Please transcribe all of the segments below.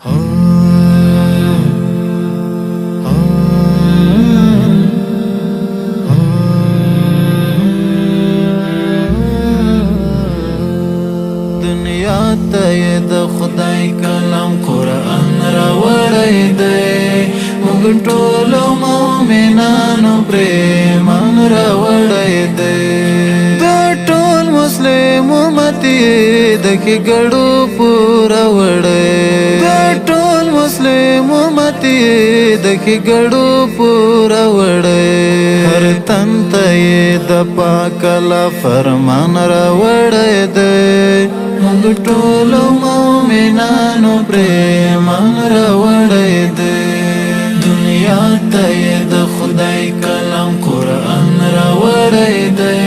दुनिया ته د خدای کلام قرآن راوړی دی، موږ ټول مومنانو پریمان راوړی دی. د ټول مسلم امت د ګډو پوره وړی، د ټول مسلم امت د ګډو پوره وړی. هر تن ته د پاک الله فرمان راوړی دی، موږ ټول مومنانو پریمان راوړی دی. دنیا ته د خدای کلام قرآن راوړی دی،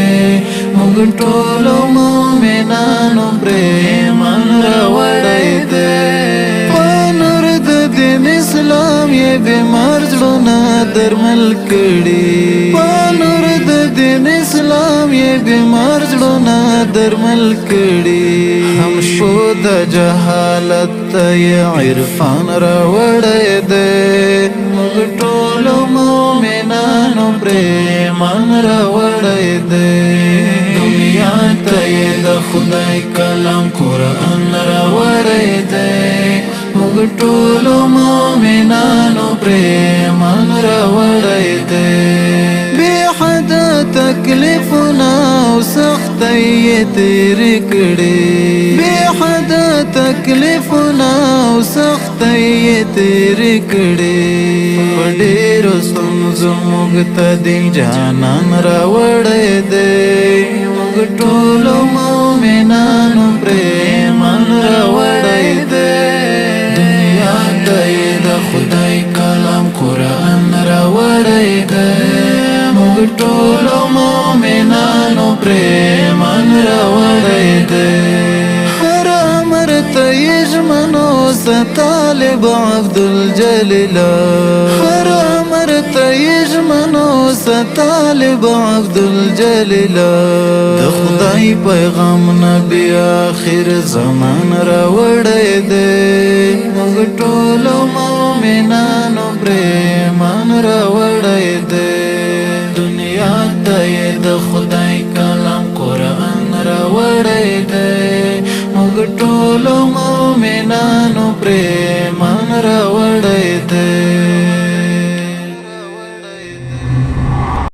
موږ ټول مومنانو پریمان راوړی دی. په نور د دین اسلام یې بیمار زړونه درمل کړي، په نور د دین اسلام یې بیمار زړونه درمل کړي. هم شو د جهالت ته عرفان راوړی دی، موږ ټول مومنانو پریمان راوړی دی. دنیا ته د خدای کلام قرآن راوړی دی، موږ ټول مومنانو پریمان راوړی دی. بې حده تکلیفونه او سختۍ یې تېرې کړې، بې حده تکلیفونه او سختۍ یې تېرې کړې. په ډېرو ستونزو موږ ته دین جانان راوړی دی، موږ ټولو مومنانو پریمان راوړی دی. دنیا ته د خدای کلام قرآن راوړی دی، موږ ټولو مومنانو پریمان راوړی دی. هر امر ته یې ژمنو سه طالب عبدالجلیل، هر امر ته یې ژمنو سه طالب عبدالجلیل. د خدای پیغام نبی آخر زمان راوړی دی، موږ ټولو مومنانو پریمان راوړی دی. دنیا ته د خدای کلام قرآن راوړی دی، موږ ټولو مومنانو